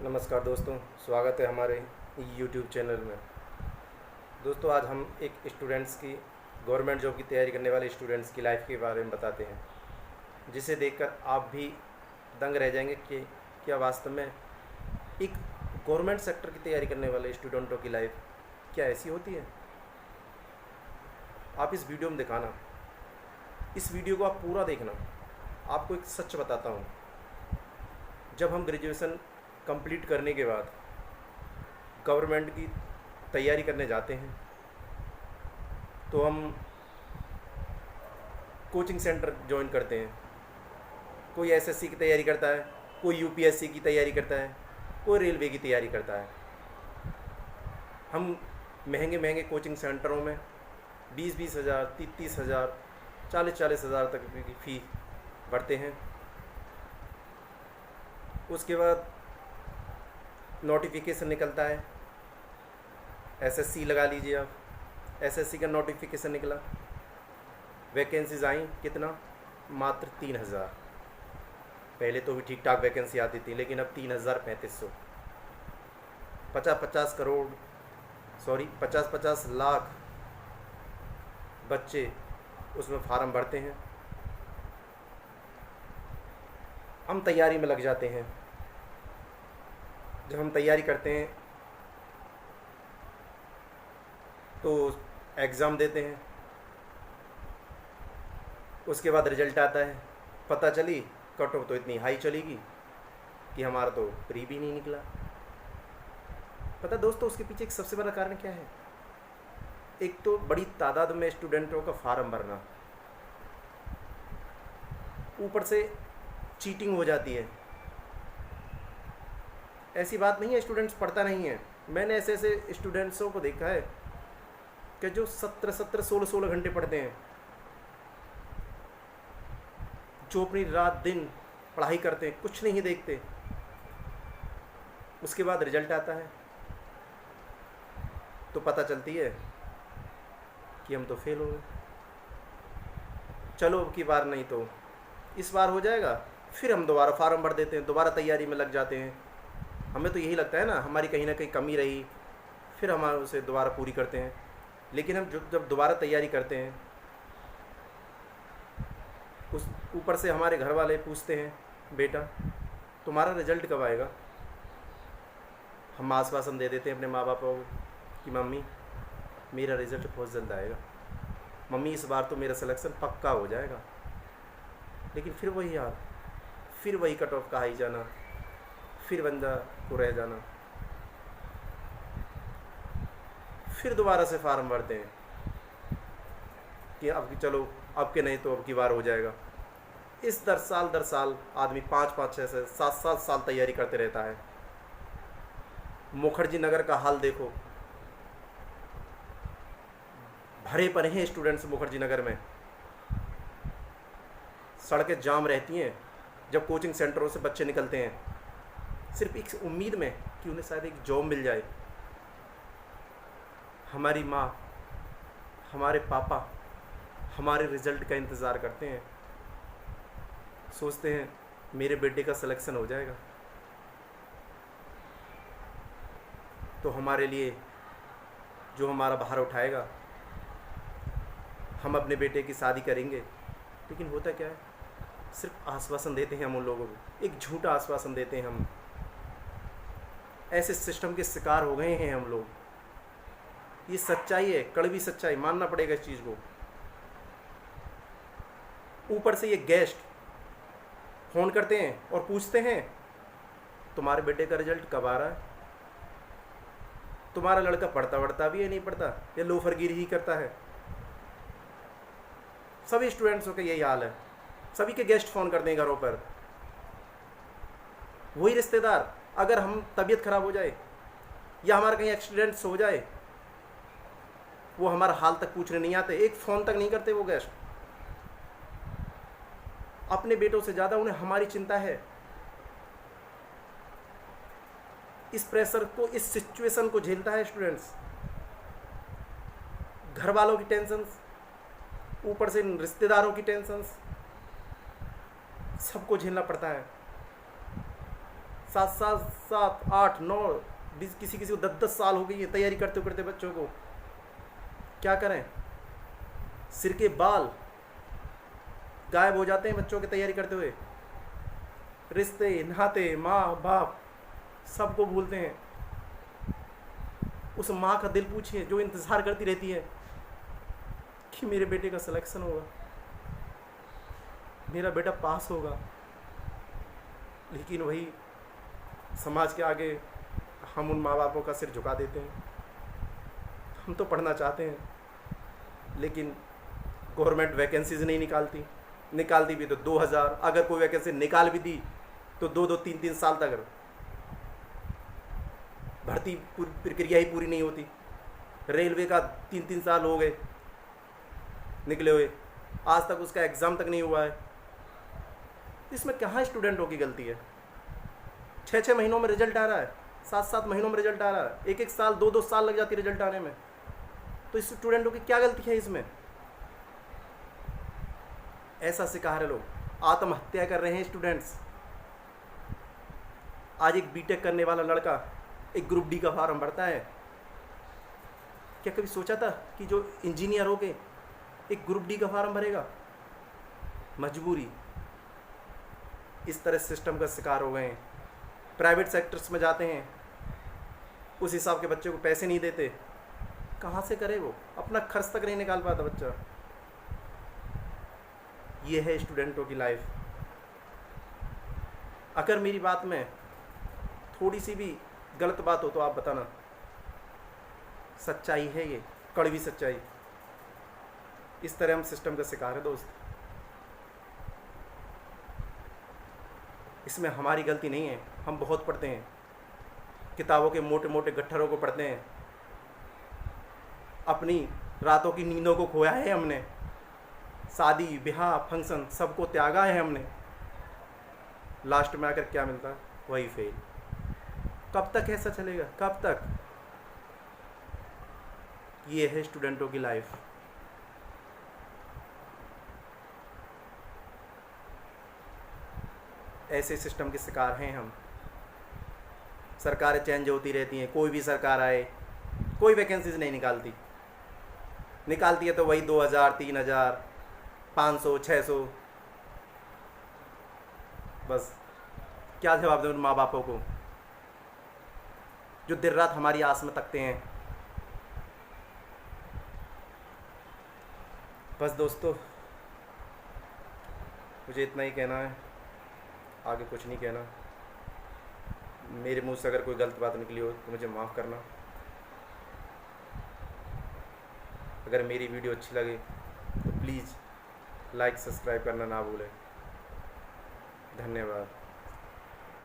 नमस्कार दोस्तों, स्वागत है हमारे YouTube चैनल में। दोस्तों, आज हम एक स्टूडेंट्स की गवर्नमेंट जॉब की तैयारी करने वाले स्टूडेंट्स की लाइफ के बारे में बताते हैं, जिसे देखकर आप भी दंग रह जाएंगे कि क्या वास्तव में एक गवर्नमेंट सेक्टर की तैयारी करने वाले स्टूडेंटों की लाइफ क्या ऐसी होती है। आप इस वीडियो में दिखाना, इस वीडियो को आप पूरा देखना। आपको एक सच बताता हूँ, जब हम ग्रेजुएशन कंप्लीट करने के बाद गवर्नमेंट की तैयारी करने जाते हैं तो हम कोचिंग सेंटर ज्वाइन करते हैं। कोई एसएससी की तैयारी करता है, कोई यूपीएससी की तैयारी करता है, कोई रेलवे की तैयारी करता है। हम महंगे महंगे कोचिंग सेंटरों में 20-20 हज़ार, 30-30 हज़ार, 40-40 हज़ार तक की फ़ी भरते हैं। उसके बाद नोटिफिकेशन निकलता है, एसएससी लगा लीजिए आप। एसएससी का नोटिफिकेशन निकला, वैकेंसीज आई कितना, मात्र 3,000। पहले तो भी ठीक ठाक वैकेंसी आती थी, लेकिन अब 3,3500। 50-50 लाख बच्चे उसमें फार्म भरते हैं। हम तैयारी में लग जाते हैं। जब हम तैयारी करते हैं तो एग्ज़ाम देते हैं। उसके बाद रिजल्ट आता है, पता चली कट ऑफ तो इतनी हाई चलेगी कि हमारा तो प्री भी नहीं निकला। पता दोस्तों, उसके पीछे एक सबसे बड़ा कारण क्या है? एक तो बड़ी तादाद में स्टूडेंटों का फार्म भरना, ऊपर से चीटिंग हो जाती है। ऐसी बात नहीं है स्टूडेंट्स पढ़ता नहीं है। मैंने ऐसे ऐसे स्टूडेंट्सों को देखा है कि जो 16 घंटे पढ़ते हैं, जो अपनी रात दिन पढ़ाई करते हैं, कुछ नहीं देखते। उसके बाद रिजल्ट आता है तो पता चलती है कि हम तो फेल हो गए। चलो अब की बार नहीं तो इस बार हो जाएगा। फिर हम दोबारा फार्म भर देते हैं, दोबारा तैयारी में लग जाते हैं। हमें तो यही लगता है ना, हमारी कहीं ना कहीं कमी रही, फिर हम उसे दोबारा पूरी करते हैं। लेकिन हम जब दोबारा तैयारी करते हैं, उस ऊपर से हमारे घर वाले पूछते हैं, बेटा तुम्हारा रिजल्ट कब आएगा? हम आश्वासन दे देते हैं अपने माँ बाप को कि मम्मी मेरा रिज़ल्ट बहुत जल्द आएगा, मम्मी इस बार तो मेरा सिलेक्शन पक्का हो जाएगा। लेकिन फिर वही हाल, फिर वही कट ऑफ का हाई जाना, फिर बंदा को रह जाना, फिर दोबारा से फार्म भरते हैं कि अब चलो अब के नहीं तो अब की बार हो जाएगा। इस दर साल आदमी 5-5, 6 7 साल तैयारी करते रहता है। मुखर्जी नगर का हाल देखो, भरे पड़े हैं स्टूडेंट्स मुखर्जी नगर में। सड़कें जाम रहती हैं जब कोचिंग सेंटरों से बच्चे निकलते हैं, सिर्फ एक उम्मीद में कि उन्हें शायद एक जॉब मिल जाए। हमारी माँ, हमारे पापा हमारे रिज़ल्ट का इंतज़ार करते हैं, सोचते हैं मेरे बेटे का सिलेक्शन हो जाएगा तो हमारे लिए जो हमारा भार उठाएगा, हम अपने बेटे की शादी करेंगे। लेकिन होता क्या है, सिर्फ आश्वासन देते हैं हम उन लोगों को, एक झूठा आश्वासन देते हैं हम। ऐसे सिस्टम के शिकार हो गए हैं हम लोग। ये सच्चाई है, कड़वी सच्चाई, मानना पड़ेगा इस चीज़ को। ऊपर से ये गेस्ट फ़ोन करते हैं और पूछते हैं तुम्हारे बेटे का रिजल्ट कब आ रहा है? तुम्हारा लड़का पढ़ता भी है, नहीं पढ़ता, या लोफरगिरी ही करता है। सभी स्टूडेंट्सों का यही हाल है। सभी के गेस्ट फ़ोन करते हैं घरों पर। वही रिश्तेदार, अगर हम तबीयत खराब हो जाए या हमारा कहीं एक्सीडेंट्स हो जाए, वो हमारा हाल तक पूछने नहीं आते, एक फ़ोन तक नहीं करते वो गेस्ट। अपने बेटों से ज़्यादा उन्हें हमारी चिंता है। इस प्रेशर को, इस सिचुएशन को झेलता है स्टूडेंट्स। घर वालों की टेंशन्स, ऊपर से रिश्तेदारों की टेंशन्स, सबको झेलना पड़ता है। सात सात सात आठ नौ 20, किसी किसी को 10-10 साल हो गई है तैयारी करते करते बच्चों को। क्या करें, सिर के बाल गायब हो जाते हैं बच्चों की तैयारी करते हुए। रिश्ते नाते माँ बाप सबको भूलते हैं। उस माँ का दिल पूछिए जो इंतज़ार करती रहती है कि मेरे बेटे का सिलेक्शन होगा, मेरा बेटा पास होगा, लेकिन वही समाज के आगे हम उन माँ बापों का सिर झुका देते हैं। हम तो पढ़ना चाहते हैं लेकिन गवर्नमेंट वैकेंसीज नहीं निकालती भी तो 2000, अगर कोई वैकेंसी निकाल भी दी तो 2-2 3-3 साल तक भर्ती प्रक्रिया ही पूरी नहीं होती। रेलवे का 3-3 साल हो गए निकले हुए, आज तक उसका एग्ज़ाम तक नहीं हुआ है। इसमें कहाँ स्टूडेंटों की गलती है? 6-6 महीनों में रिजल्ट आ रहा है, 7-7 महीनों में रिजल्ट आ रहा है, 1-1 साल 2-2 साल लग जाती है रिजल्ट आने में। तो इस स्टूडेंटों की क्या गलती है इसमें? ऐसा शिकार है, लोग आत्महत्या कर रहे हैं स्टूडेंट्स। आज एक बीटेक करने वाला लड़का एक ग्रुप डी का फॉर्म भरता है। क्या कभी सोचा था कि जो इंजीनियर हो के एक ग्रुप डी का फॉर्म भरेगा? मजबूरी। इस तरह सिस्टम का शिकार हो गए हैं। प्राइवेट सेक्टर्स में जाते हैं, उस हिसाब के बच्चे को पैसे नहीं देते, कहाँ से करे वो? अपना खर्च तक नहीं निकाल पाता बच्चा। ये है स्टूडेंटों की लाइफ। अगर मेरी बात में थोड़ी सी भी गलत बात हो तो आप बताना। सच्चाई है ये, कड़वी सच्चाई। इस तरह हम सिस्टम का शिकार है दोस्त। इसमें हमारी गलती नहीं है। हम बहुत पढ़ते हैं, किताबों के मोटे मोटे गट्ठरों को पढ़ते हैं, अपनी रातों की नींदों को खोया है हमने, शादी ब्याह फंक्शन सबको त्यागा है हमने। लास्ट में आकर क्या मिलता है? वही फेल। कब तक ऐसा चलेगा? कब तक? ये है स्टूडेंटों की लाइफ। ऐसे सिस्टम के शिकार हैं हम। सरकारें चेंज होती रहती हैं, कोई भी सरकार आए कोई वैकेंसीज नहीं निकालती है तो वही 2000 3000 500 600। बस क्या जवाब दें उन माँ बापों को जो देर रात हमारी आस में तकते हैं। बस दोस्तों, मुझे इतना ही कहना है, आगे कुछ नहीं कहना। मेरे मुंह से अगर कोई गलत बात निकली हो तो मुझे माफ़ करना। अगर मेरी वीडियो अच्छी लगे तो प्लीज़ लाइक सब्सक्राइब करना ना भूलें। धन्यवाद।